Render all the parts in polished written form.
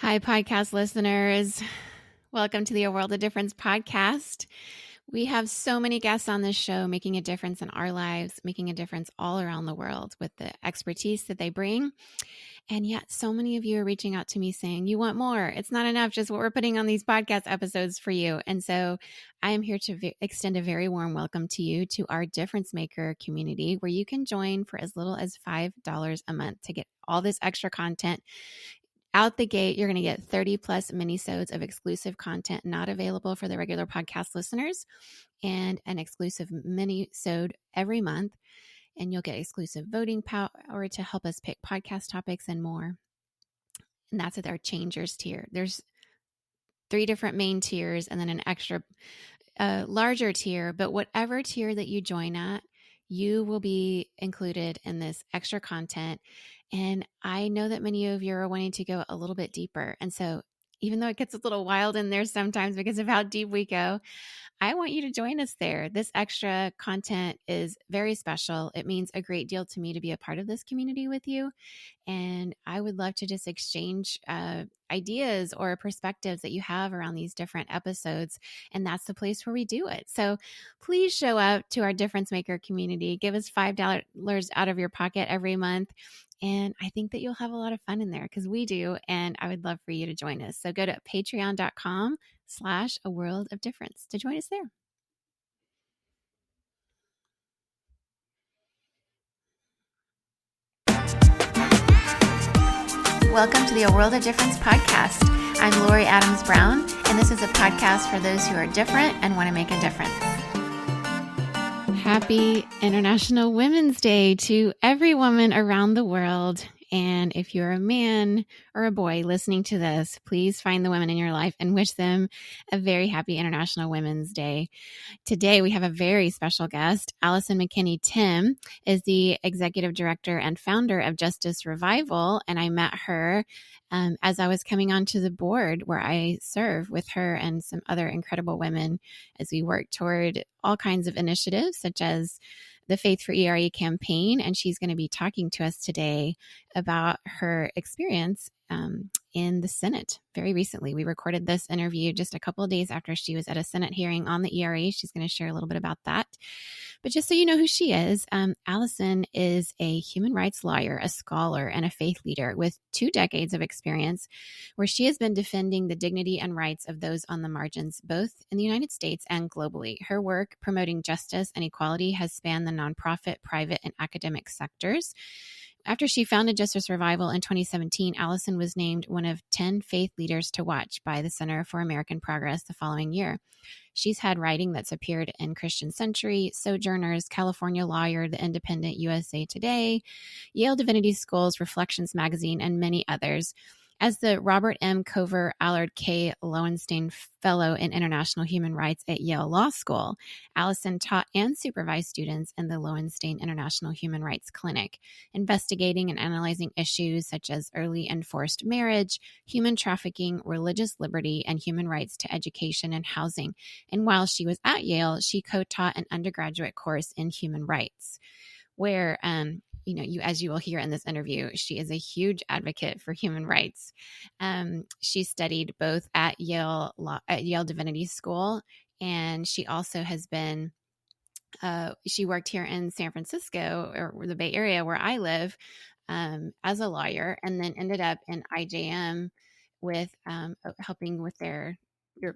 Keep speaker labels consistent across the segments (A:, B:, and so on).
A: Hi, podcast listeners. Welcome to the A World of Difference podcast. We have so many guests on this show making a difference in our lives, making a difference all around the world with the expertise that they bring. And yet so many of you are reaching out to me saying, you want more. It's not enough just what we're putting on these podcast episodes for you. And so I am here to extend a very warm welcome to you to our Difference Maker community, where you can join for as little as $5 a month to get all this extra content. Out the gate, you're going to get 30 plus minisodes of exclusive content not available for the regular podcast listeners, and an exclusive minisode every month. And you'll get exclusive voting power to help us pick podcast topics and more. And that's at our Changers tier. There's 3 different main tiers and then an extra larger tier. But whatever tier that you join at, you will be included in this extra content. And I know that many of you are wanting to go a little bit deeper. And so even though it gets a little wild in there sometimes because of how deep we go, I want you to join us there. This extra content is very special. It means a great deal to me to be a part of this community with you. And I would love to just exchange ideas or perspectives that you have around these different episodes. And that's the place where we do it. So please show up to our Difference Maker community. Give us $5 out of your pocket every month. And I think that you'll have a lot of fun in there because we do. And I would love for you to join us. So go to patreon.com/A World of Difference to join us there. Welcome to the A World of Difference podcast. I'm Lori Adams Brown, and this is a podcast for those who are different and want to make a difference. Happy International Women's Day to every woman around the world. And if you're a man or a boy listening to this, please find the women in your life and wish them a very happy International Women's Day. Today, we have a very special guest. Allyson McKinney Timm is the executive director and founder of Justice Revival. And I met her as I was coming onto the board where I serve with her and some other incredible women as we work toward all kinds of initiatives, such as the Faith for ERE campaign. And she's going to be talking to us today about her experience in the Senate very recently. We recorded this interview just a couple of days after she was at a Senate hearing on the ERA. She's going to share a little bit about that. But just so you know who she is, Allyson is a human rights lawyer, a scholar, and a faith leader with 2 decades of experience where she has been defending the dignity and rights of those on the margins, both in the United States and globally. Her work promoting justice and equality has spanned the nonprofit, private, and academic sectors. After she founded Justice Revival in 2017, Allyson was named one of 10 faith leaders to watch by the Center for American Progress the following year. She's had writing that's appeared in Christian Century, Sojourners, California Lawyer, The Independent, USA Today, Yale Divinity School's Reflections magazine, and many others. As the Robert M. Cover Allard K. Lowenstein Fellow in International Human Rights at Yale Law School, Allyson taught and supervised students in the Lowenstein International Human Rights Clinic, investigating and analyzing issues such as early and forced marriage, human trafficking, religious liberty, and human rights to education and housing. And while she was at Yale, she co-taught an undergraduate course in human rights, where as you will hear in this interview, she is a huge advocate for human rights. She studied both at Yale Divinity School, and she also has been, she worked here in San Francisco, or the Bay Area where I live, as a lawyer, and then ended up in IJM with helping with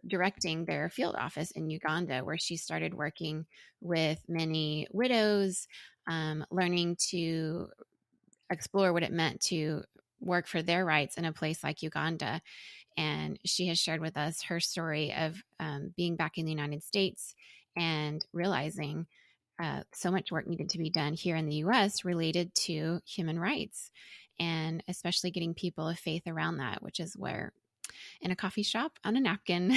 A: directing their field office in Uganda, where she started working with many widows, learning to explore what it meant to work for their rights in a place like Uganda. And she has shared with us her story of being back in the United States and realizing so much work needed to be done here in the U.S. related to human rights, and especially getting people of faith around that, which is where in a coffee shop on a napkin,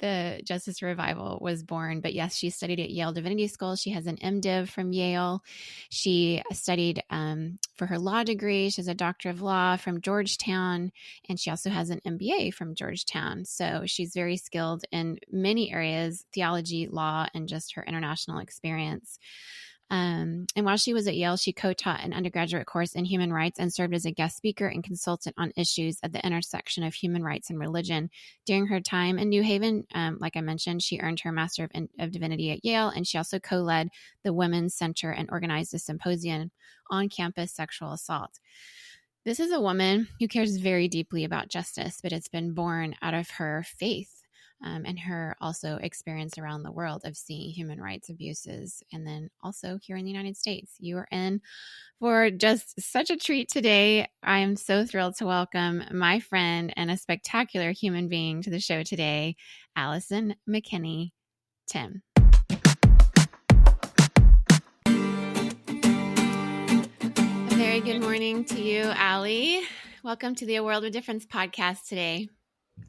A: the Justice Revival was born. But yes, she studied at Yale Divinity School. She has an MDiv from Yale. She studied for her law degree. She has a Doctor of Law from Georgetown, and she also has an MBA from Georgetown. So she's very skilled in many areas, theology, law, and just her international experience. And while she was at Yale, she co-taught an undergraduate course in human rights and served as a guest speaker and consultant on issues at the intersection of human rights and religion. During her time in New Haven, like I mentioned, she earned her Master of Divinity at Yale, and she also co-led the Women's Center and organized a symposium on campus sexual assault. This is a woman who cares very deeply about justice, but it's been born out of her faith. And her also experience around the world of seeing human rights abuses. And then also here in the United States, you are in for just such a treat today. I am so thrilled to welcome my friend and a spectacular human being to the show today, Allyson McKinney Timm. A very good morning to you, Allie. Welcome to the A World of Difference podcast today.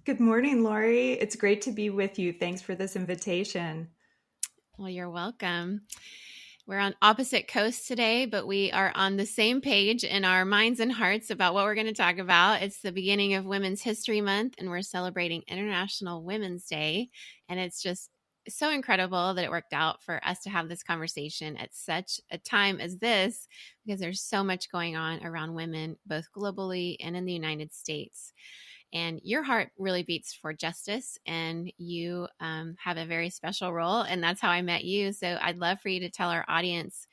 B: Good morning, Lori. It's great to be with you. Thanks for this invitation.
A: Well, you're welcome. We're on opposite coasts today, but we are on the same page in our minds and hearts about what we're going to talk about. It's the beginning of Women's History Month, and we're celebrating International Women's Day. And it's just so incredible that it worked out for us to have this conversation at such a time as this, because there's so much going on around women, both globally and in the United States. And your heart really beats for justice, and you have a very special role, and that's how I met you. So I'd love for you to tell our audience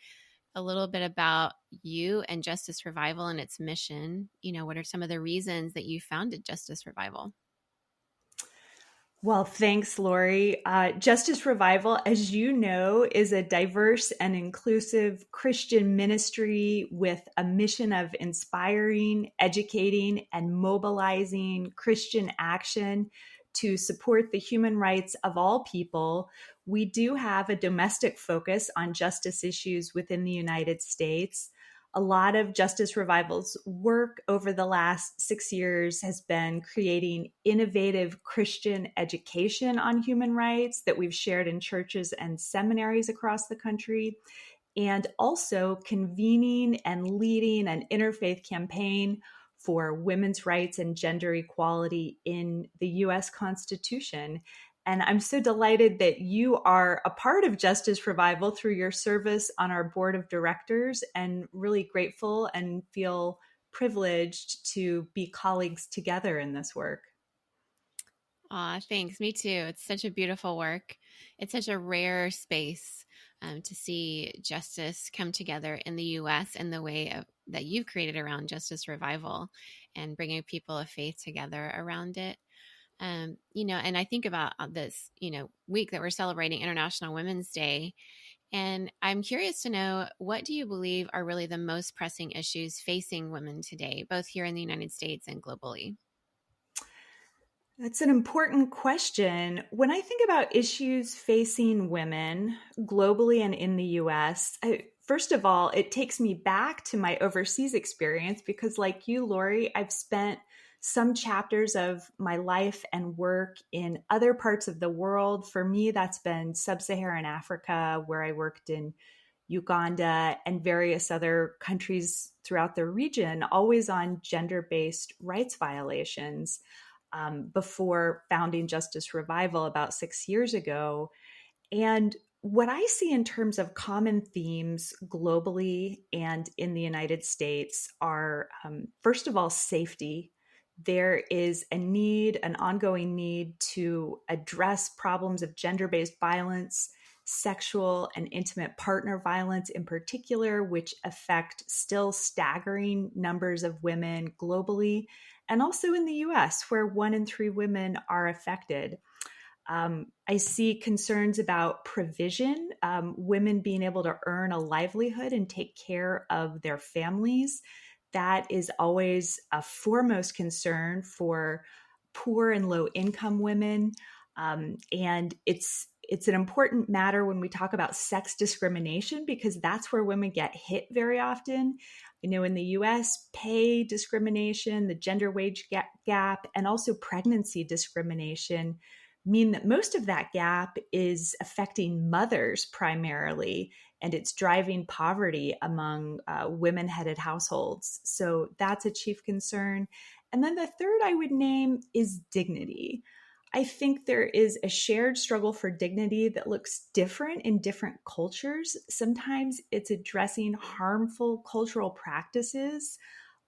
A: a little bit about you and Justice Revival and its mission. You know, what are some of the reasons that you founded Justice Revival?
B: Well, thanks, Lori. Justice Revival, as you know, is a diverse and inclusive Christian ministry with a mission of inspiring, educating, and mobilizing Christian action to support the human rights of all people. We do have a domestic focus on justice issues within the United States. A lot of Justice Revival's work over the last 6 years has been creating innovative Christian education on human rights that we've shared in churches and seminaries across the country, and also convening and leading an interfaith campaign for women's rights and gender equality in the U.S. Constitution. And I'm so delighted that you are a part of Justice Revival through your service on our board of directors, and really grateful and feel privileged to be colleagues together in this work.
A: Aw, thanks. Me too. It's such a beautiful work. It's such a rare space to see justice come together in the U.S. in the way that you've created around Justice Revival, and bringing people of faith together around it. And I think about this, week that we're celebrating International Women's Day. And I'm curious to know, what do you believe are really the most pressing issues facing women today, both here in the United States and globally?
B: That's an important question. When I think about issues facing women globally and in the US, first of all, it takes me back to my overseas experience because, like you, Lori, I've spent some chapters of my life and work in other parts of the world. For me, that's been sub-Saharan Africa, where I worked in Uganda and various other countries throughout the region, always on gender-based rights violations. Before founding Justice Revival about 6 years ago. And what I see in terms of common themes globally and in the United States are, first of all, safety. There is an ongoing need to address problems of gender-based violence, sexual and intimate partner violence in particular, which affect still staggering numbers of women globally, and also in the US, where 1 in 3 women are affected. I see concerns about provision, women being able to earn a livelihood and take care of their families. That is always a foremost concern for poor and low income women. And it's an important matter when we talk about sex discrimination, because that's where women get hit very often. In the US, pay discrimination, the gender wage gap, and also pregnancy discrimination mean that most of that gap is affecting mothers primarily, and it's driving poverty among women-headed households. So that's a chief concern. And then the third I would name is dignity. I think there is a shared struggle for dignity that looks different in different cultures. Sometimes it's addressing harmful cultural practices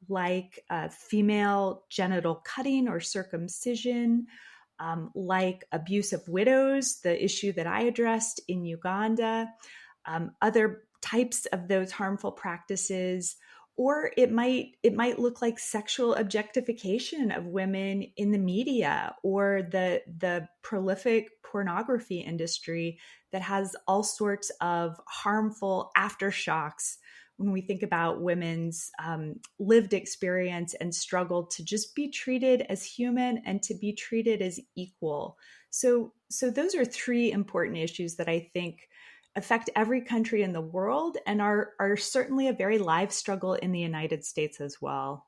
B: like female genital cutting or circumcision, like abuse of widows, the issue that I addressed in Uganda, other types of those harmful practices, or it might look like sexual objectification of women in the media or the prolific pornography industry that has all sorts of harmful aftershocks when we think about women's lived experience and struggle to just be treated as human and to be treated as equal. So those are three important issues that I think affect every country in the world and are certainly a very live struggle in the United States as well.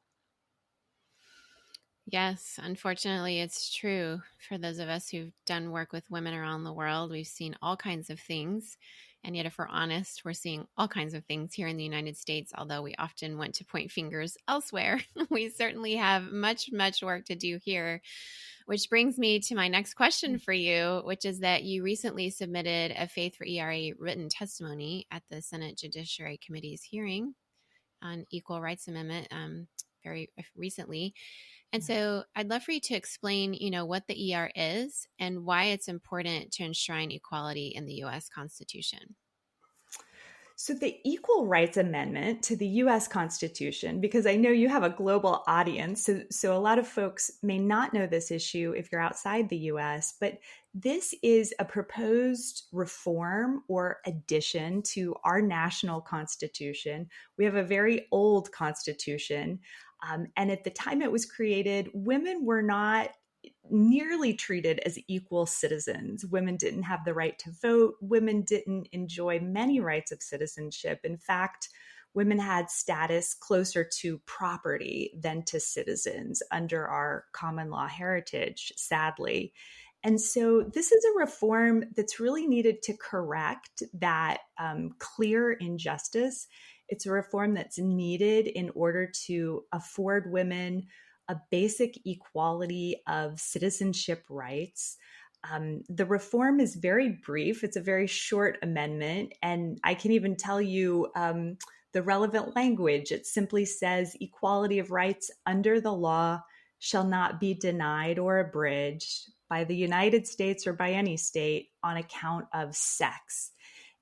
A: Yes, unfortunately, it's true. For those of us who've done work with women around the world, we've seen all kinds of things. And yet, if we're honest, we're seeing all kinds of things here in the United States, although we often want to point fingers elsewhere. We certainly have much, much work to do here. Which brings me to my next question for you, which is that you recently submitted a Faith for ERA written testimony at the Senate Judiciary Committee's hearing on Equal Rights Amendment very recently. And so I'd love for you to explain, what the ER is and why it's important to enshrine equality in the U.S. Constitution.
B: So, the Equal Rights Amendment to the US Constitution, because I know you have a global audience, so a lot of folks may not know this issue if you're outside the US, but this is a proposed reform or addition to our national constitution. We have a very old constitution. And at the time it was created, women were not nearly treated as equal citizens. Women didn't have the right to vote. Women didn't enjoy many rights of citizenship. In fact, women had status closer to property than to citizens under our common law heritage, sadly. And so this is a reform that's really needed to correct that clear injustice. It's a reform that's needed in order to afford women a basic equality of citizenship rights. The reform is very brief. It's a very short amendment. And I can even tell you the relevant language. It simply says equality of rights under the law shall not be denied or abridged by the United States or by any state on account of sex.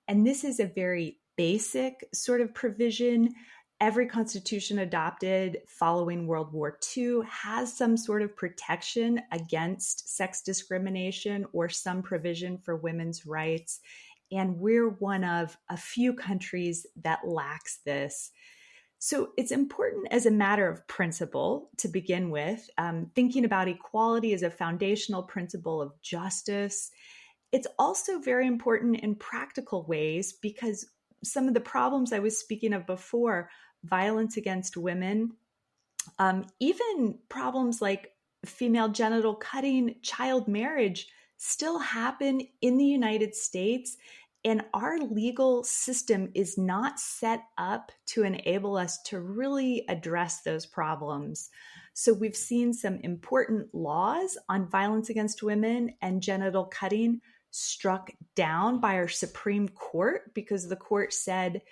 B: And this is a very basic sort of provision. Every constitution adopted following World War II has some sort of protection against sex discrimination or some provision for women's rights. And we're one of a few countries that lacks this. So it's important as a matter of principle to begin with, thinking about equality as a foundational principle of justice. It's also very important in practical ways because some of the problems I was speaking of before, violence against women, even problems like female genital cutting, child marriage, still happen in the United States. And our legal system is not set up to enable us to really address those problems. So we've seen some important laws on violence against women and genital cutting struck down by our Supreme Court because the court said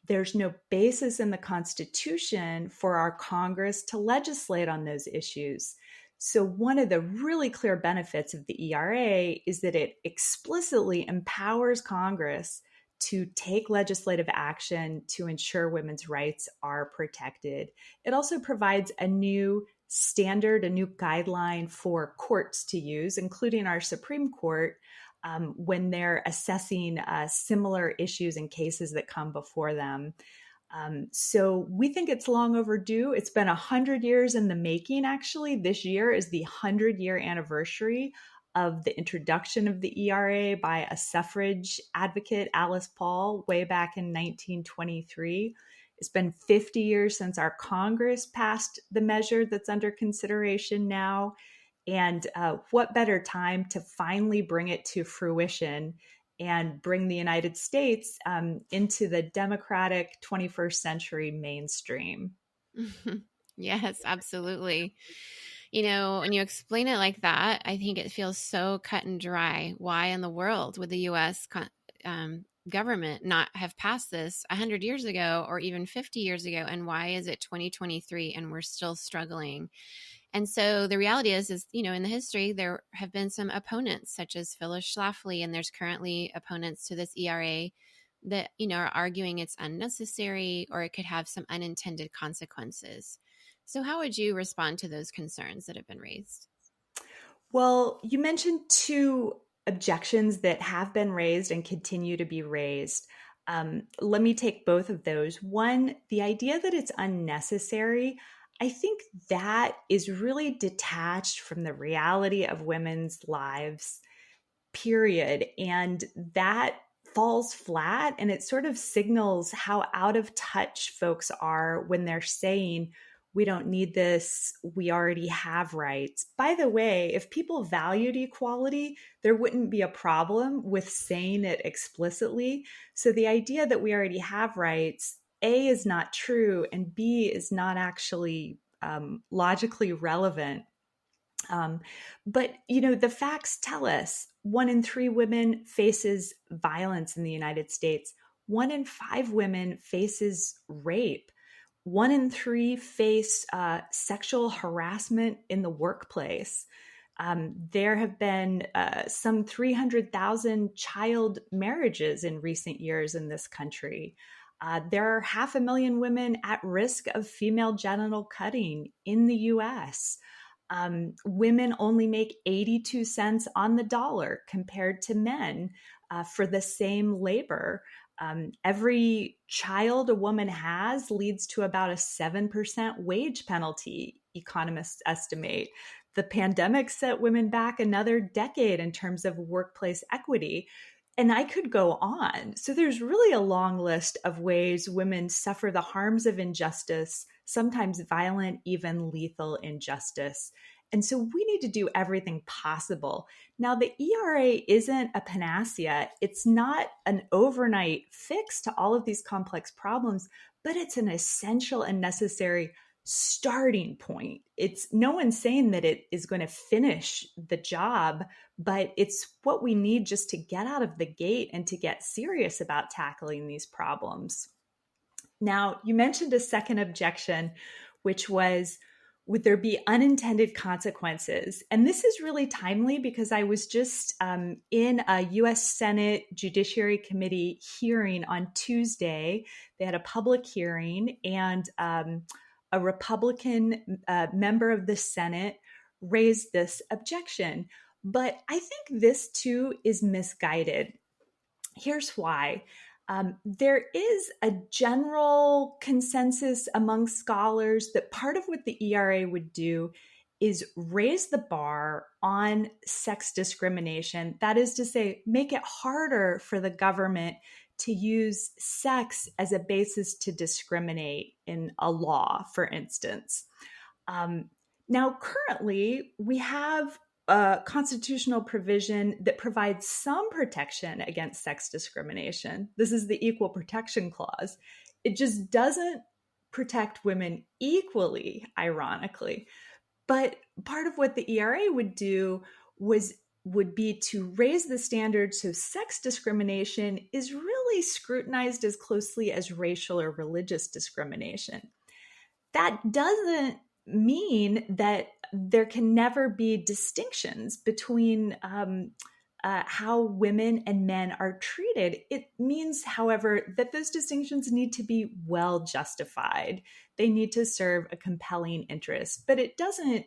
B: there's no basis in the Constitution for our Congress to legislate on those issues. So, one of the really clear benefits of the ERA is that it explicitly empowers Congress to take legislative action to ensure women's rights are protected. It also provides a new standard, a new guideline for courts to use, including our Supreme Court, when they're assessing similar issues and cases that come before them. So we think it's long overdue. It's been 100 years in the making, actually. This year is the 100-year anniversary of the introduction of the ERA by a suffrage advocate, Alice Paul, way back in 1923. It's been 50 years since our Congress passed the measure that's under consideration now. And what better time to finally bring it to fruition and bring the United States into the democratic 21st century mainstream?
A: Yes, absolutely. When you explain it like that, I think it feels so cut and dry. Why in the world would the U.S. Government not have passed this 100 years ago or even 50 years ago? And why is it 2023 and we're still struggling? And so the reality is, in the history, there have been some opponents such as Phyllis Schlafly, and there's currently opponents to this ERA that, are arguing it's unnecessary or it could have some unintended consequences. So how would you respond to those concerns that have been raised?
B: Well, you mentioned two objections that have been raised and continue to be raised. Let me take both of those. One, the idea that it's unnecessary, I think that is really detached from the reality of women's lives, period. And that falls flat, and it sort of signals how out of touch folks are when they're saying, we don't need this, we already have rights. By the way, if people valued equality, there wouldn't be a problem with saying it explicitly. So the idea that we already have rights, A, is not true, and B, is not actually logically relevant. But the facts tell us 1 in 3 women faces violence in the United States. 1 in 5 women faces rape. 1 in 3 face sexual harassment in the workplace. There have been some 300,000 child marriages in recent years in this country. There are 500,000 women at risk of female genital cutting in the US. Women only make 82 cents on the dollar compared to men for the same labor. Every child a woman has leads to about a 7% wage penalty, economists estimate. The pandemic set women back another decade in terms of workplace equity. And I could go on. So there's really a long list of ways women suffer the harms of injustice, sometimes violent, even lethal injustice. And so we need to do everything possible. Now, the ERA isn't a panacea. It's not an overnight fix to all of these complex problems, but it's an essential and necessary starting point. It's no one's saying that it is going to finish the job, but it's what we need just to get out of the gate and to get serious about tackling these problems. Now, you mentioned a second objection, which was, would there be unintended consequences? And this is really timely because I was just in a US Senate Judiciary Committee hearing on Tuesday. They had a public hearing, and a Republican member of the Senate raised this objection. But I think this too is misguided. Here's why. There is a general consensus among scholars that part of what the ERA would do is raise the bar on sex discrimination. That is to say, make it harder for the government to use sex as a basis to discriminate in a law, for instance. Now, currently, we have a constitutional provision that provides some protection against sex discrimination. This is the Equal Protection Clause. It just doesn't protect women equally, ironically. But part of what the ERA would do would be to raise the standard so sex discrimination is really scrutinized as closely as racial or religious discrimination. That doesn't mean that there can never be distinctions between how women and men are treated. It means, however, that those distinctions need to be well justified. They need to serve a compelling interest, but it doesn't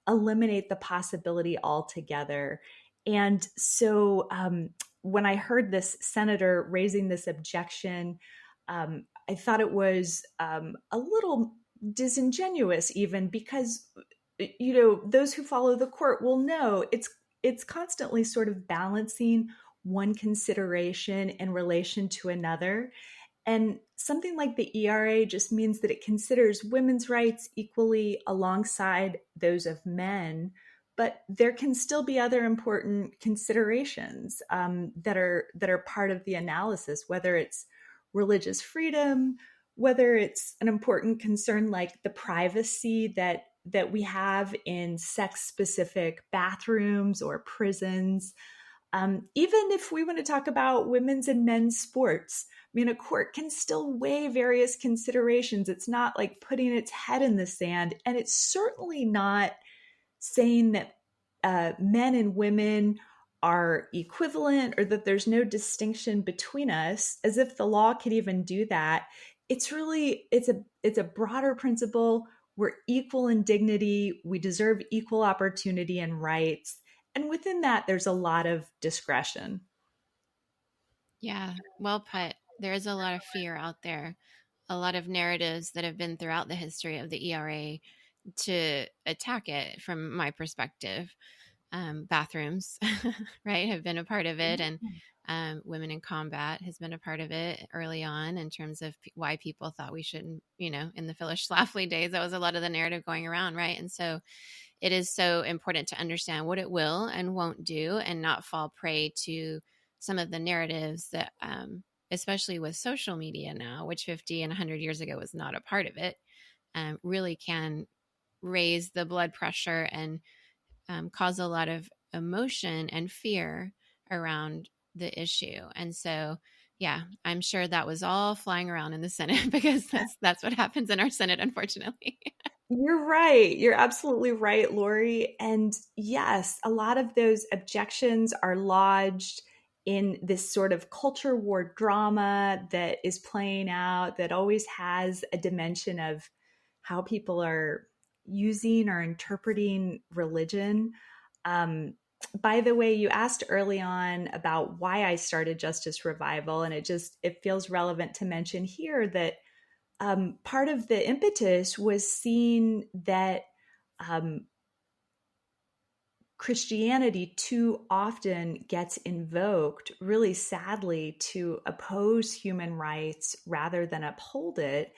B: eliminate the possibility altogether. And so when I heard this senator raising this objection, I thought it was a little disingenuous, even because those who follow the court will know it's constantly sort of balancing one consideration in relation to another. And something like the ERA just means that it considers women's rights equally alongside those of men, but there can still be other important considerations that are part of the analysis, whether it's religious freedom, whether it's an important concern like the privacy that that we have in sex specific bathrooms or prisons. Even if we want to talk about women's and men's sports, I mean, a court can still weigh various considerations. It's not like putting its head in the sand, and it's certainly not saying that men and women are equivalent or that there's no distinction between us, as if the law could even do that. It's a broader principle. We're equal in dignity, we deserve equal opportunity and rights, and within that there's a lot of discretion.
A: Yeah, well put. There is a lot of fear out there, a lot of narratives that have been throughout the history of the ERA to attack it from my perspective. Bathrooms, right, have been a part of it. And women in combat has been a part of it early on in terms of why people thought we shouldn't, in the Phyllis Schlafly days, that was a lot of the narrative going around, right? And so it is so important to understand what it will and won't do and not fall prey to some of the narratives that, especially with social media now, which 50 and 100 years ago was not a part of it, really can raise the blood pressure and cause a lot of emotion and fear around the issue. And so, yeah, I'm sure that was all flying around in the Senate because that's what happens in our Senate, unfortunately.
B: You're right. You're absolutely right, Lori. And yes, a lot of those objections are lodged in this sort of culture war drama that is playing out, that always has a dimension of how people are using or interpreting religion. Um, by the way, you asked early on about why I started Justice Revival, and it feels relevant to mention here that part of the impetus was seeing that um, Christianity too often gets invoked, really sadly, to oppose human rights rather than uphold it.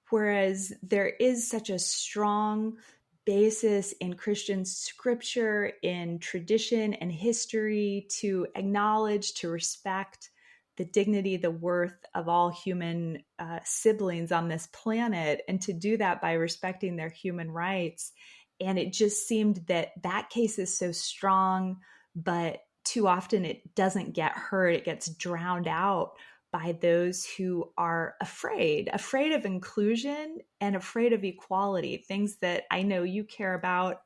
B: Whereas there is such a strong basis in Christian scripture, in tradition and history to acknowledge, to respect the dignity, the worth of all human siblings on this planet, and to do that by respecting their human rights. And it just seemed that that case is so strong, but too often it doesn't get heard. It gets drowned out by those who are afraid of inclusion and afraid of equality, things that I know you care about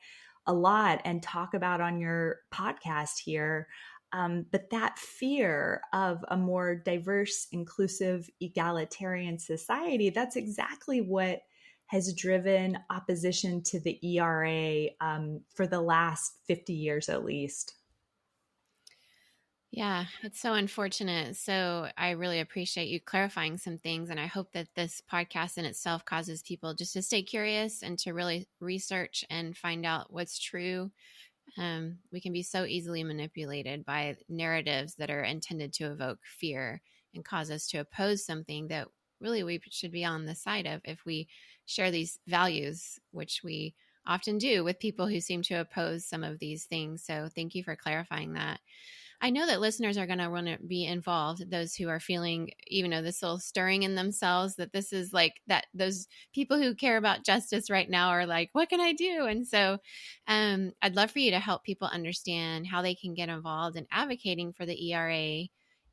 B: a lot and talk about on your podcast here. But that fear of a more diverse, inclusive, egalitarian society, that's exactly what has driven opposition to the ERA for the last 50 years at least.
A: Yeah, it's so unfortunate. So I really appreciate you clarifying some things. And I hope that this podcast in itself causes people just to stay curious and to really research and find out what's true. We can be so easily manipulated by narratives that are intended to evoke fear and cause us to oppose something that really we should be on the side of if we share these values, which we often do with people who seem to oppose some of these things. So thank you for clarifying that. I know that listeners are going to want to be involved, those who are feeling, even though this little stirring in themselves, that this is like that, those people who care about justice right now are like, what can I do? And so I'd love for you to help people understand how they can get involved in advocating for the ERA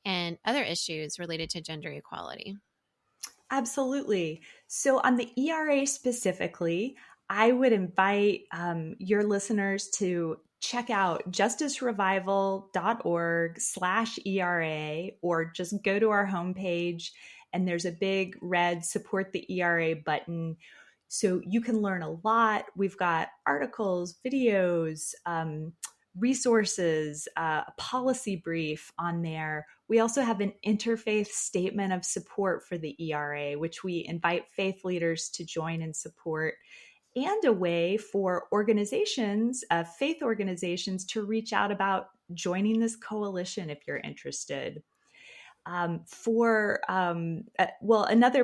A: and other issues related to gender equality.
B: Absolutely. So, on the ERA specifically, I would invite your listeners to check out justicerevival.org/ERA, or just go to our homepage and there's a big red support the ERA button. So you can learn a lot. We've got articles, videos, resources, a policy brief on there. We also have an interfaith statement of support for the ERA, which we invite faith leaders to join and support, and a way for organizations, faith organizations, to reach out about joining this coalition if you're interested. Another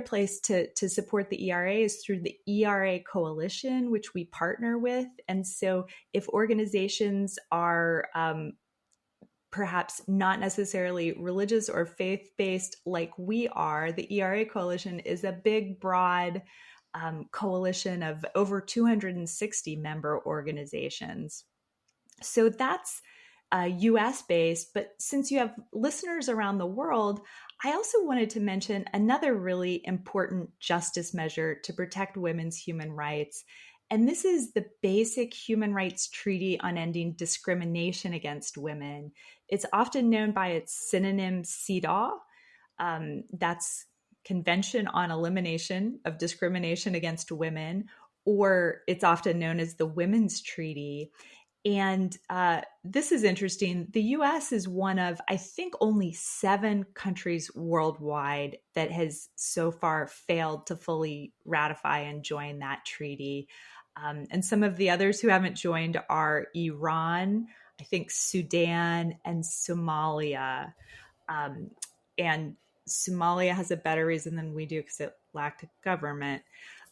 B: place to support the ERA is through the ERA Coalition, which we partner with. And so if organizations are perhaps not necessarily religious or faith-based like we are, the ERA Coalition is a big, broad coalition of over 260 member organizations. So that's US based. But since you have listeners around the world, I also wanted to mention another really important justice measure to protect women's human rights. And this is the basic human rights treaty on ending discrimination against women. It's often known by its synonym CEDAW. That's Convention on Elimination of Discrimination Against Women, or it's often known as the Women's Treaty. And this is interesting. The US is one of, I think, only 7 countries worldwide that has so far failed to fully ratify and join that treaty. And some of the others who haven't joined are Iran, I think Sudan, and Somalia. Um, and Somalia has a better reason than we do because it lacked a government.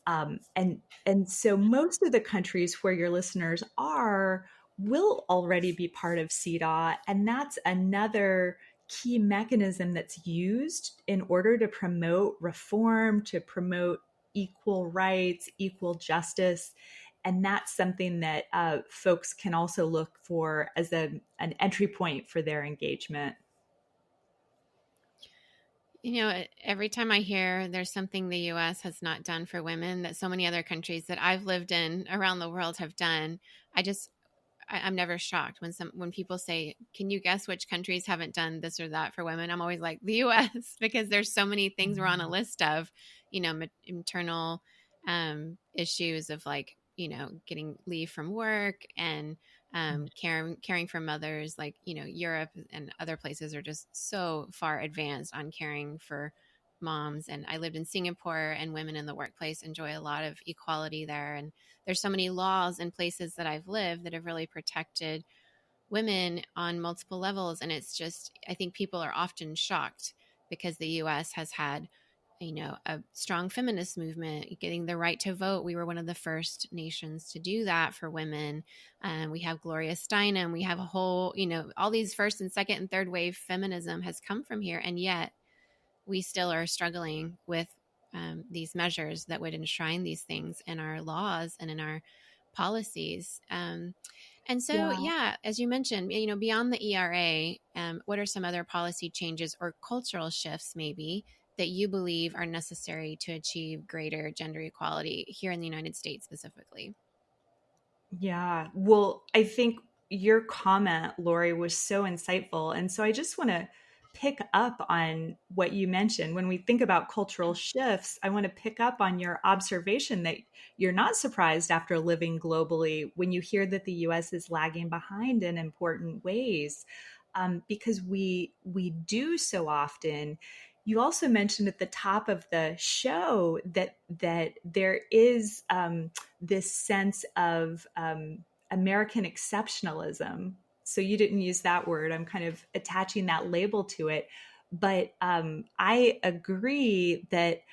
B: And so most of the countries where your listeners are will already be part of CEDAW, and that's another key mechanism that's used in order to promote reform, to promote equal rights, equal justice. And that's something that folks can also look for as an entry point for their engagement.
A: Every time I hear there's something the US has not done for women that so many other countries that I've lived in around the world have done, I'm never shocked when people say, "Can you guess which countries haven't done this or that for women?" I'm always like, the U.S. because there's so many things we're on a list of, maternal issues of getting leave from work and caring for mothers. Like Europe and other places are just so far advanced on caring for moms. And I lived in Singapore, and women in the workplace enjoy a lot of equality there. And there's so many laws in places that I've lived that have really protected women on multiple levels. And it's just, I think people are often shocked because the US has had, a strong feminist movement, getting the right to vote. We were one of the first nations to do that for women. We have Gloria Steinem. We have a whole, all these first and second and third wave feminism has come from here. And yet we still are struggling with these measures that would enshrine these things in our laws and in our policies. And so,
B: Yeah.
A: yeah, as you mentioned, beyond the ERA, what are some other policy changes or cultural shifts maybe that you believe are necessary to achieve greater gender equality here in the United States specifically?
B: Yeah. Well, I think your comment, Lori, was so insightful. And so I just want to pick up on what you mentioned. When we think about cultural shifts, I want to pick up on your observation that you're not surprised after living globally when you hear that the US is lagging behind in important ways. Because we do so often. You also mentioned at the top of the show that there is this sense of American exceptionalism. So you didn't use that word. I'm kind of attaching that label to it. But I agree that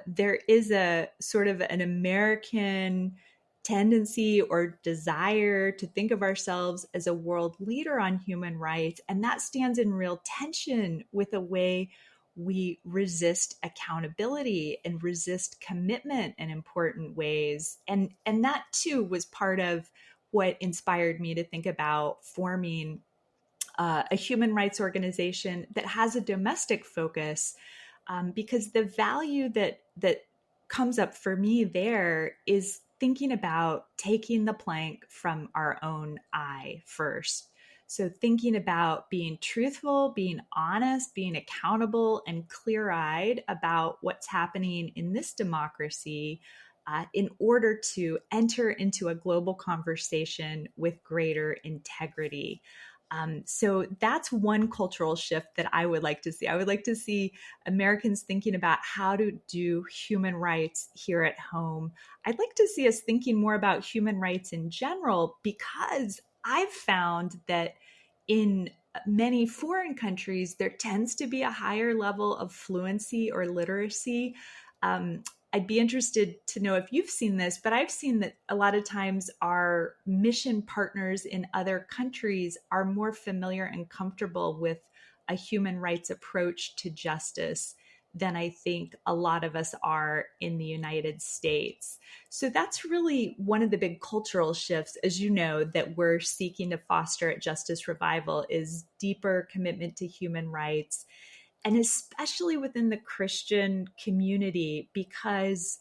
B: there is a sort of an American tendency or desire to think of ourselves as a world leader on human rights. And that stands in real tension with a way we resist accountability and resist commitment in important ways. And that too was part of what inspired me to think about forming a human rights organization that has a domestic focus, because the value that comes up for me there is thinking about taking the plank from our own eye first. So thinking about being truthful, being honest, being accountable, and clear-eyed about what's happening in this democracy, in order to enter into a global conversation with greater integrity. So that's one cultural shift that I would like to see. I would like to see Americans thinking about how to do human rights here at home. I'd like to see us thinking more about human rights in general, because I've found that in many foreign countries, there tends to be a higher level of fluency or literacy. Um, I'd be interested to know if you've seen this, but I've seen that a lot of times our mission partners in other countries are more familiar and comfortable with a human rights approach to justice than I think a lot of us are in the United States. So that's really one of the big cultural shifts, as you know, that we're seeking to foster at Justice Revival is deeper commitment to human rights, and especially within the Christian community, because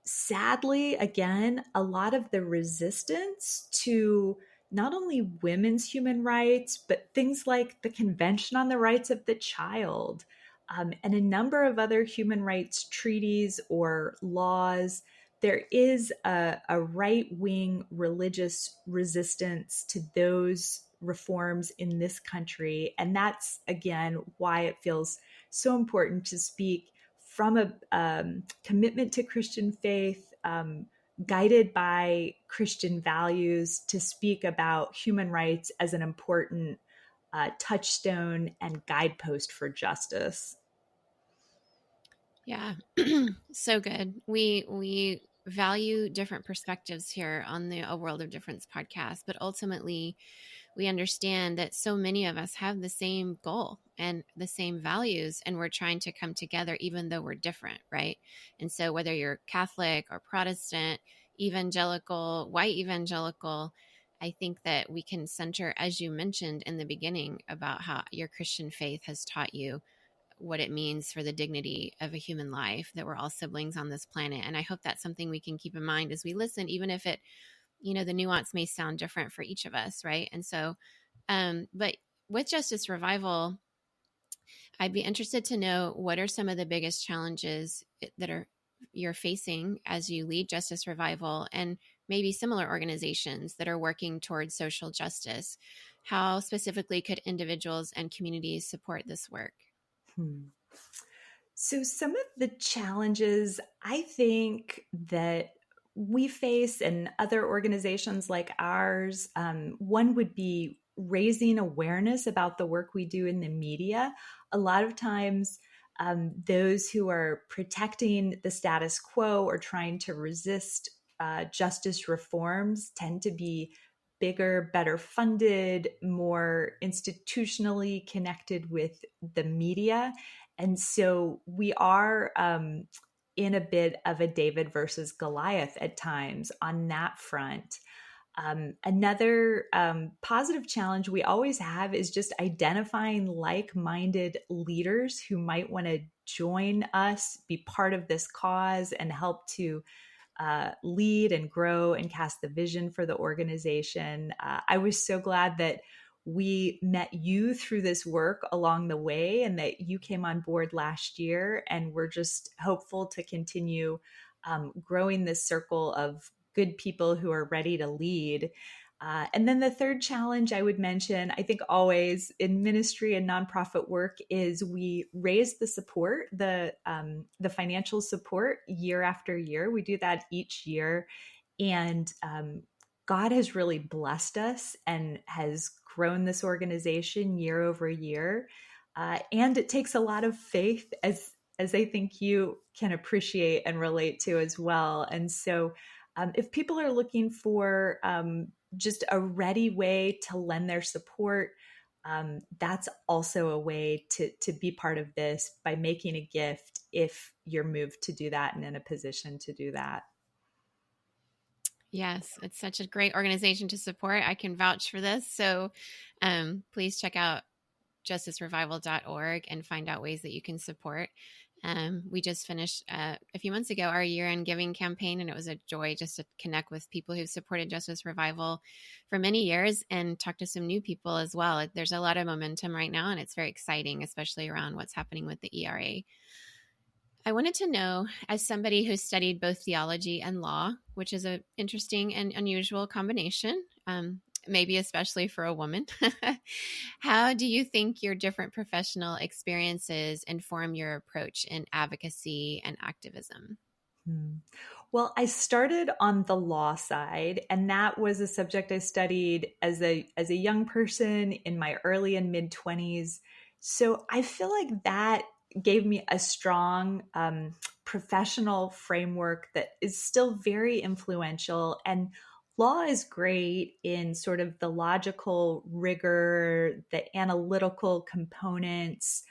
B: sadly, again, a lot of the resistance to not only women's human rights, but things like the Convention on the Rights of the Child, and a number of other human rights treaties or laws, there is a right wing religious resistance to those reforms in this country. And that's, again, why it feels so important to speak from a commitment to Christian faith, guided by Christian values, to speak about human rights as an important touchstone and guidepost for justice.
A: Yeah. So good. We value different perspectives here on the A World of Difference podcast, but ultimately we understand that so many of us have the same goal and the same values, and we're trying to come together even though we're different, right? And so whether you're Catholic or Protestant, evangelical, white evangelical, I think that we can center, as you mentioned in the beginning, about how your Christian faith has taught you what it means for the dignity of a human life, that we're all siblings on this planet. And I hope that's something we can keep in mind as we listen, even if it, the nuance may sound different for each of us, right? And so, but with Justice Revival, I'd be interested to know, what are some of the biggest challenges that are you're facing as you lead Justice Revival, and maybe similar organizations that are working towards social justice. How specifically could individuals and communities support this work?
B: Hmm. So, some of the challenges I think that we face and other organizations like ours, one would be raising awareness about the work we do in the media. A lot of times, those who are protecting the status quo or trying to resist justice reforms tend to be bigger, better funded, more institutionally connected with the media. And so we are in a bit of a David versus Goliath at times on that front. Another positive challenge we always have is just identifying like minded leaders who might want to join us, be part of this cause, and help to lead and grow and cast the vision for the organization. I was so glad that we met you through this work along the way and that you came on board last year. And we're just hopeful to continue growing this circle of good people who are ready to lead. And then the third challenge I would mention, I think always in ministry and nonprofit work, is we raise the support, the financial support year after year. We do that each year, and God has really blessed us and has grown this organization year over year. And it takes a lot of faith, as I think you can appreciate and relate to as well. And so, if people are looking for just a ready way to lend their support, that's also a way to be part of this by making a gift if you're moved to do that and in a position to do that.
A: Yes, it's such a great organization to support. I can vouch for this. So please check out justicerevival.org and find out ways that you can support. We just finished a few months ago our year-end giving campaign, and it was a joy just to connect with people who've supported Justice Revival for many years and talk to some new people as well. There's a lot of momentum right now, and it's very exciting, especially around what's happening with the ERA. I wanted to know, as somebody who studied both theology and law, which is an interesting and unusual combination, maybe especially for a woman, how do you think your different professional experiences inform your approach in advocacy and activism?
B: Hmm. Well, I started on the law side, and that was a subject I studied as a young person in my early and mid 20s. So I feel like that gave me a strong professional framework that is still very influential. And law is great in sort of the logical rigor, the analytical components.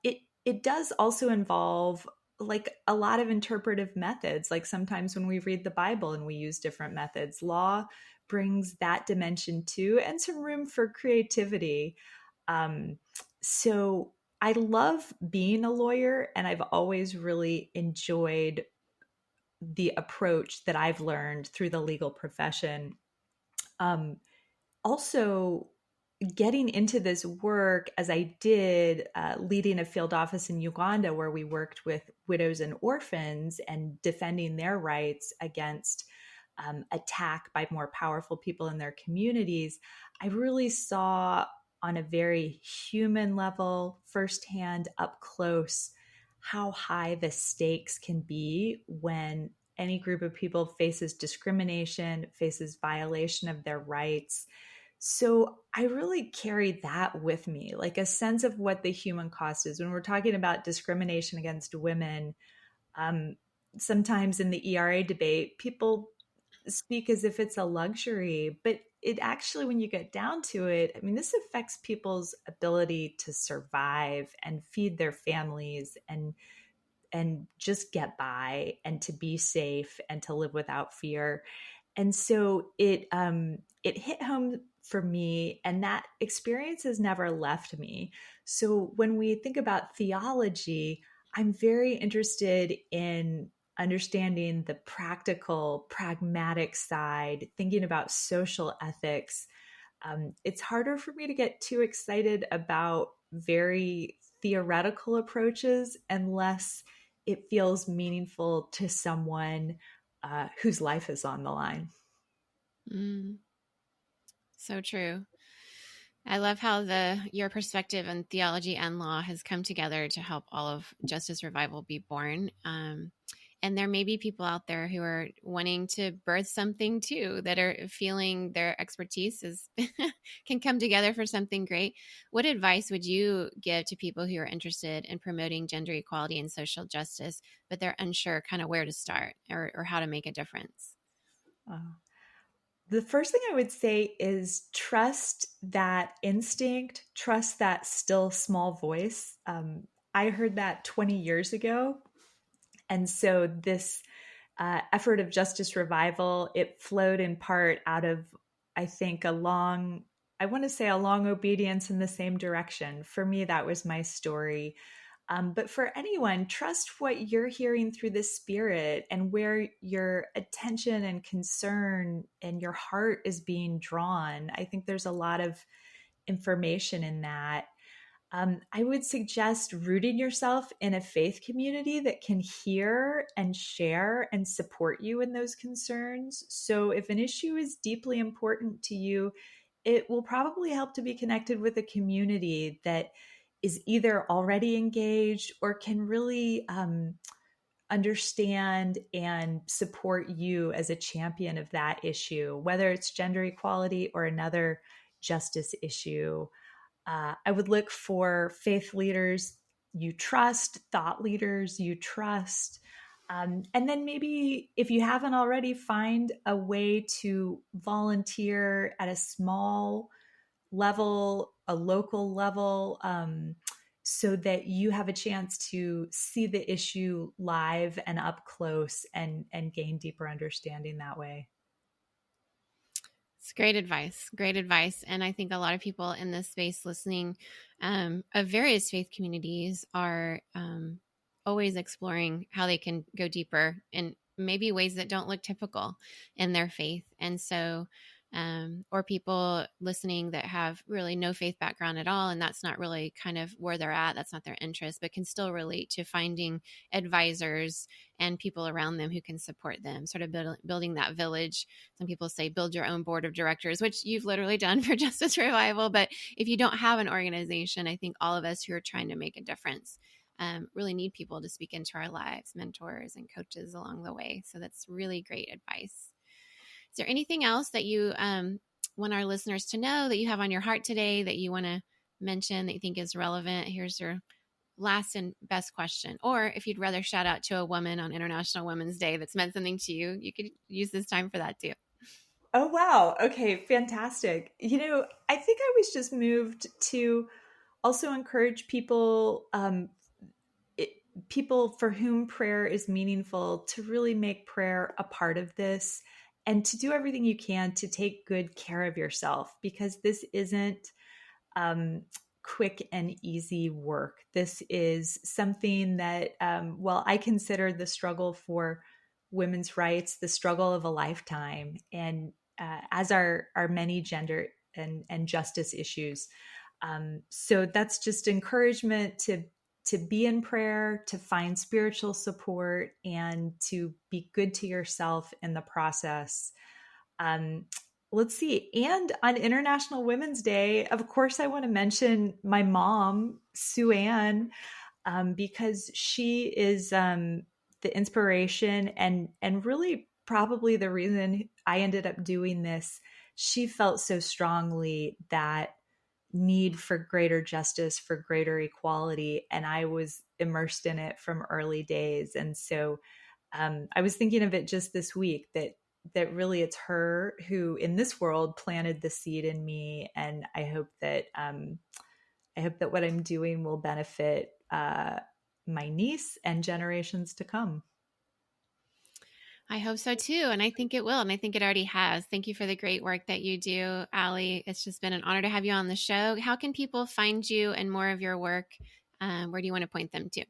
B: It it does also involve like a lot of interpretive methods. Like sometimes when we read the Bible and we use different methods, law brings that dimension too, and some room for creativity. Um, so I love being a lawyer, and I've always really enjoyed the approach that I've learned through the legal profession. Um, Also, getting into this work as I did, leading a field office in Uganda where we worked with widows and orphans and defending their rights against attack by more powerful people in their communities, I really saw on a very human level, firsthand, up close, how high the stakes can be when any group of people faces discrimination, faces violation of their rights. So I really carry that with me, like a sense of what the human cost is. When we're talking about discrimination against women, um, sometimes in the ERA debate, people speak as if it's a luxury, but it actually, when you get down to it, I mean, this affects people's ability to survive and feed their families and just get by and to be safe and to live without fear. And so it hit home for me, and that experience has never left me. So when we think about theology, I'm very interested in understanding the practical, pragmatic side, thinking about social ethics. It's harder for me to get too excited about very theoretical approaches unless it feels meaningful to someone whose life is on the line.
A: Mm, so true. I love how your perspective on theology and law has come together to help all of justice revival be born. And there may be people out there who are wanting to birth something too, that are feeling their expertise is can come together for something great. What advice would you give to people who are interested in promoting gender equality and social justice, but they're unsure kind of where to start or how to make a difference?
B: Uh, the first thing I would say is trust that instinct, trust that still small voice. I heard that 20 years ago. And so this effort of justice revival, it flowed in part out of, I think, I want to say a long obedience in the same direction. For me, that was my story. But for anyone, trust what you're hearing through the spirit and where your attention and concern and your heart is being drawn. I think there's a lot of information in that. I would suggest rooting yourself in a faith community that can hear and share and support you in those concerns. So, if an issue is deeply important to you, it will probably help to be connected with a community that is either already engaged or can really understand and support you as a champion of that issue, whether it's gender equality or another justice issue. I would look for faith leaders you trust, thought leaders you trust. And then maybe if you haven't already, find a way to volunteer at a small level, a local level, so that you have a chance to see the issue live and up close and gain deeper understanding that way.
A: It's great advice. Great advice. And I think a lot of people in this space listening of various faith communities are always exploring how they can go deeper in maybe ways that don't look typical in their faith. And so, or people listening that have really no faith background at all, and that's not really kind of where they're at, that's not their interest, but can still relate to finding advisors and people around them who can support them, sort of building that village. Some people say build your own board of directors, which you've literally done for Justice Revival. But if you don't have an organization, I think all of us who are trying to make a difference really need people to speak into our lives, mentors and coaches along the way. So that's really great advice. Is there anything else that you want our listeners to know that you have on your heart today that you want to mention that you think is relevant? Here's your last and best question. Or if you'd rather shout out to a woman on International Women's Day that's meant something to you, you could use this time for that too.
B: Oh, wow. Okay, fantastic. I think I was just moved to also encourage people. people for whom prayer is meaningful to really make prayer a part of this and to do everything you can to take good care of yourself, because this isn't um, quick and easy work. This is something that, well, I consider the struggle for women's rights the struggle of a lifetime, and as our many gender and justice issues. So that's just encouragement to be in prayer, to find spiritual support, and to be good to yourself in the process. Um, let's see. And on International Women's Day, of course, I want to mention my mom, Sue Ann, because she is the inspiration and really probably the reason I ended up doing this. She felt so strongly that need for greater justice, for greater equality, and I was immersed in it from early days. And so I was thinking of it just this week that really it's her who in this world planted the seed in me, and I hope that what I'm doing will benefit my niece and generations to come.
A: I hope so too. And I think it will. And I think it already has. Thank you for the great work that you do, Allie. It's just been an honor to have you on the show. How can people find you and more of your work? Where do you want to point them to?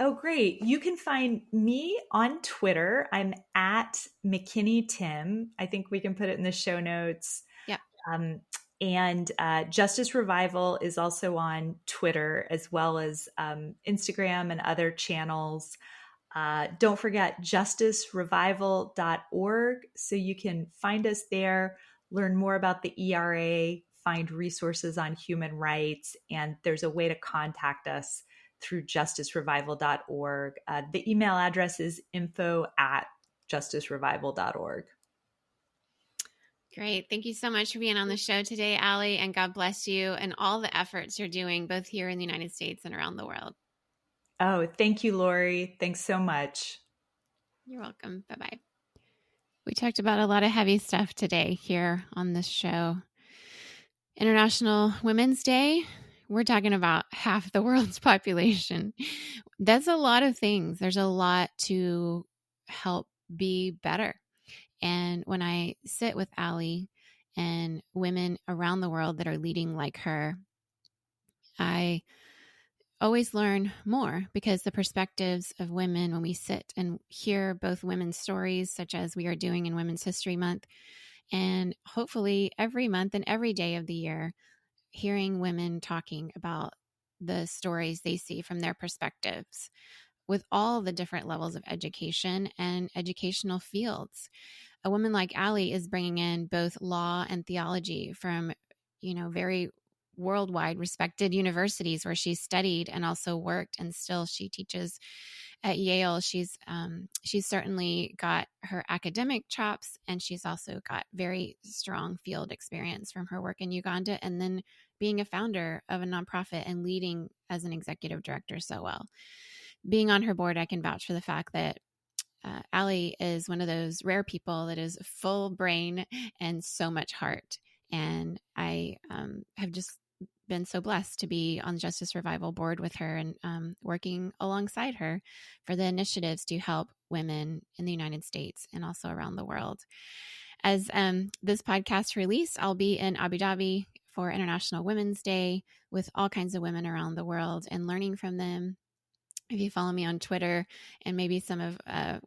B: Oh, great. You can find me on Twitter. I'm at McKinney Timm. I think we can put it in the show notes.
A: Yep.
B: Um, and Justice Revival is also on Twitter as well as Instagram and other channels. Don't forget justicerevival.org. So you can find us there, learn more about the ERA, find resources on human rights, and there's a way to contact us through justicerevival.org. The email address is info@justicerevival.org.
A: Great. Thank you so much for being on the show today, Allie, and God bless you and all the efforts you're doing both here in the United States and around the world.
B: Oh, thank you, Lori. Thanks so much.
A: You're welcome. Bye bye. We talked about a lot of heavy stuff today here on this show. International Women's Day, we're talking about half the world's population. That's a lot of things. There's a lot to help be better. And when I sit with Allie and women around the world that are leading like her, I always learn more because the perspectives of women, when we sit and hear both women's stories, such as we are doing in Women's History Month, and hopefully every month and every day of the year, hearing women talking about the stories they see from their perspectives with all the different levels of education and educational fields. A woman like Allie is bringing in both law and theology from, very worldwide respected universities where she's studied and also worked, and still she teaches at Yale. She's certainly got her academic chops, and she's also got very strong field experience from her work in Uganda, and then being a founder of a nonprofit and leading as an executive director so well. Being on her board, I can vouch for the fact that Allie is one of those rare people that is full brain and so much heart. And I have just been so blessed to be on the Justice Revival board with her and working alongside her for the initiatives to help women in the United States and also around the world. As this podcast release, I'll be in Abu Dhabi for International Women's Day with all kinds of women around the world and learning from them. If you follow me on Twitter and maybe some of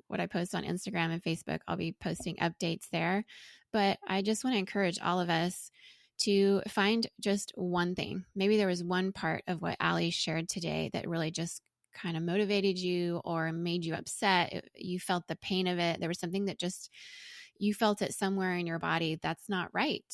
A: what I post on Instagram and Facebook, I'll be posting updates there. But I just want to encourage all of us to find just one thing. Maybe there was one part of what Allie shared today that really just kind of motivated you or made you upset. You felt the pain of it. There was something that just, you felt it somewhere in your body. That's not right.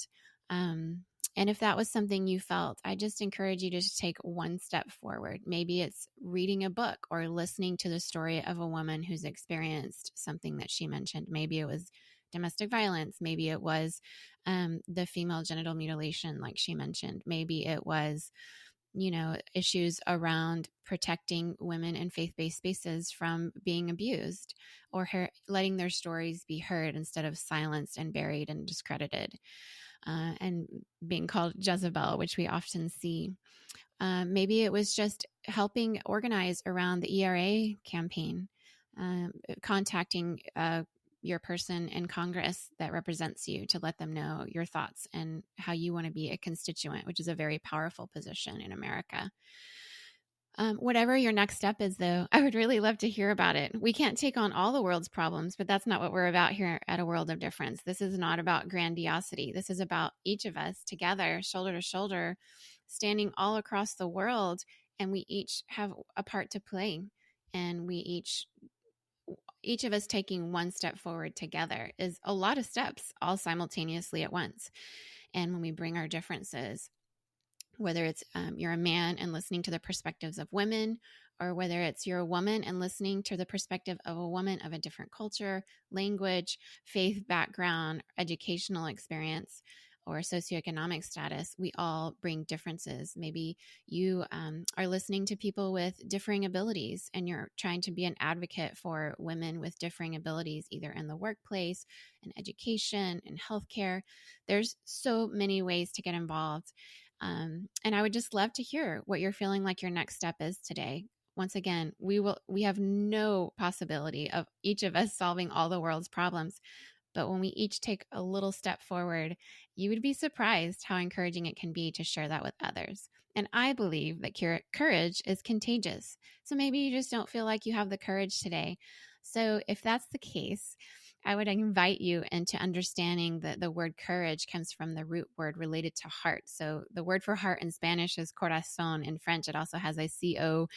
A: And if that was something you felt, I just encourage you to just take one step forward. Maybe it's reading a book or listening to the story of a woman who's experienced something that she mentioned. Maybe it was domestic violence. Maybe it was the female genital mutilation, like she mentioned. Maybe it was issues around protecting women in faith-based spaces from being abused, or letting their stories be heard instead of silenced and buried and discredited, and being called Jezebel, which we often see. Maybe it was just helping organize around the ERA campaign, contacting your person in Congress that represents you to let them know your thoughts and how you want to be a constituent, which is a very powerful position in America. Whatever your next step is, though, I would really love to hear about it. We can't take on all the world's problems, but that's not what we're about here at A World of Difference. This is not about grandiosity. This is about each of us together, shoulder to shoulder, standing all across the world, and we each have a part to play. And we each of us taking one step forward together is a lot of steps all simultaneously at once. And when we bring our differences, whether it's you're a man and listening to the perspectives of women, or whether it's you're a woman and listening to the perspective of a woman of a different culture, language, faith background, educational experience, or socioeconomic status, we all bring differences. Maybe you are listening to people with differing abilities and you're trying to be an advocate for women with differing abilities, either in the workplace, in education, in healthcare. There's so many ways to get involved. And I would just love to hear what you're feeling like your next step is today. Once again, we have no possibility of each of us solving all the world's problems. But when we each take a little step forward, you would be surprised how encouraging it can be to share that with others. And I believe that courage is contagious. So maybe you just don't feel like you have the courage today. So if that's the case, I would invite you into understanding that the word courage comes from the root word related to heart. So the word for heart in Spanish is corazón. In French, it also has a CO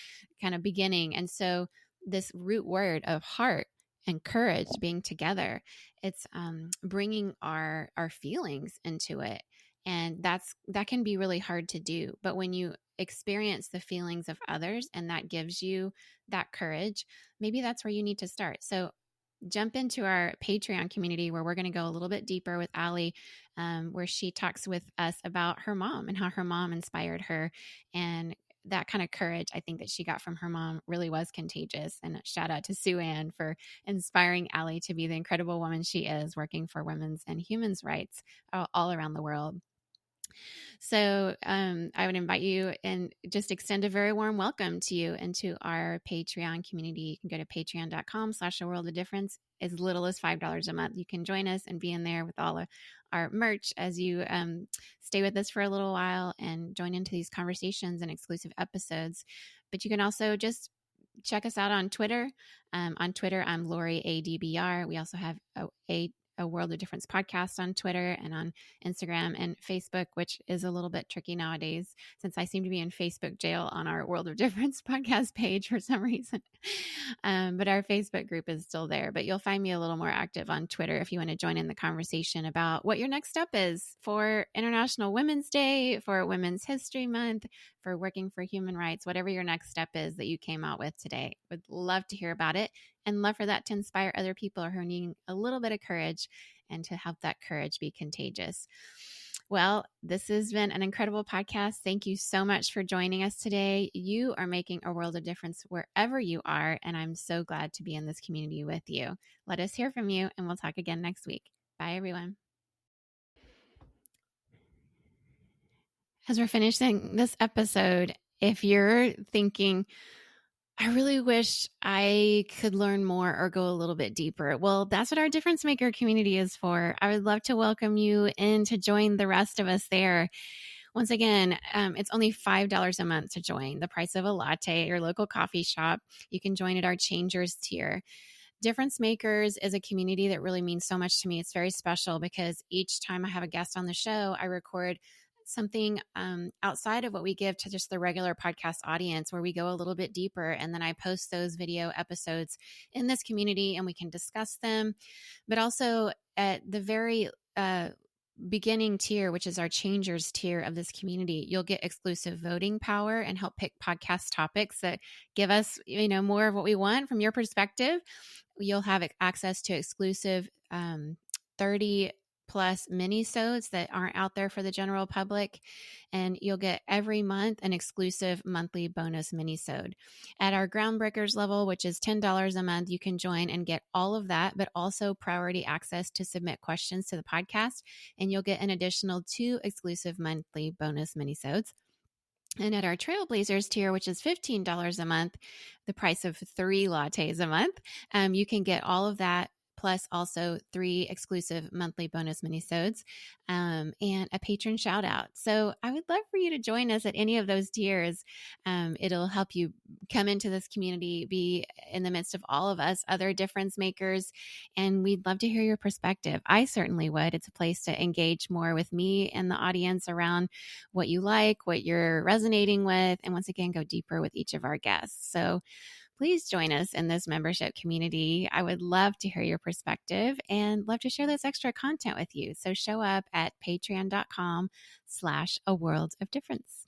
A: kind of beginning. And so this root word of heart and courage being together, it's bringing our feelings into it. And that can be really hard to do. But when you experience the feelings of others and that gives you that courage, maybe that's where you need to start. So jump into our Patreon community where we're going to go a little bit deeper with Allie, where she talks with us about her mom and how her mom inspired her. And that kind of courage, I think, that she got from her mom really was contagious. And shout out to Sue Ann for inspiring Allie to be the incredible woman she is, working for women's and humans' rights all around the world. So I would invite you and just extend a very warm welcome to you into our Patreon community. You can go to patreon.com/a world of difference. As little as $5 a month. You can join us and be in there with all of our merch as you stay with us for a little while and join into these conversations and exclusive episodes. But you can also just check us out on Twitter. On Twitter, I'm Lori ADBR. We also have a World of Difference podcast on Twitter and on Instagram and Facebook, which is a little bit tricky nowadays since I seem to be in Facebook jail on our World of Difference podcast page for some reason. But our Facebook group is still there. But you'll find me a little more active on Twitter if you want to join in the conversation about what your next step is for International Women's Day, for Women's History Month, for working for human rights, whatever your next step is that you came out with today. Would love to hear about it and love for that to inspire other people who are needing a little bit of courage and to help that courage be contagious. Well, this has been an incredible podcast. Thank you so much for joining us today. You are making a world of difference wherever you are, and I'm so glad to be in this community with you. Let us hear from you, and we'll talk again next week. Bye, everyone. As we're finishing this episode, if you're thinking, I really wish I could learn more or go a little bit deeper. Well, that's what our Difference Maker community is for. I would love to welcome you in to join the rest of us there. Once again, it's only $5 a month to join, the price of a latte at your local coffee shop. You can join at our Changers tier. Difference Makers is a community that really means so much to me. It's very special because each time I have a guest on the show, I record something outside of what we give to just the regular podcast audience, where we go a little bit deeper, and then I post those video episodes in this community and we can discuss them. But also at the very beginning tier, which is our Changers tier of this community, you'll get exclusive voting power and help pick podcast topics that give us, more of what we want from your perspective. You'll have access to exclusive 30 plus mini-sodes that aren't out there for the general public. And you'll get every month an exclusive monthly bonus mini-sode. At our Groundbreakers level, which is $10 a month, you can join and get all of that, but also priority access to submit questions to the podcast. And you'll get an additional 2 exclusive monthly bonus mini-sodes. And at our Trailblazers tier, which is $15 a month, the price of 3 lattes a month, you can get all of that, plus also 3 exclusive monthly bonus minisodes, and a patron shout out. So I would love for you to join us at any of those tiers. It'll help you come into this community, be in the midst of all of us, other difference makers, and we'd love to hear your perspective. I certainly would. It's a place to engage more with me and the audience around what you like, what you're resonating with, and once again, go deeper with each of our guests. So please join us in this membership community. I would love to hear your perspective and love to share this extra content with you. So show up at patreon.com/a world of difference.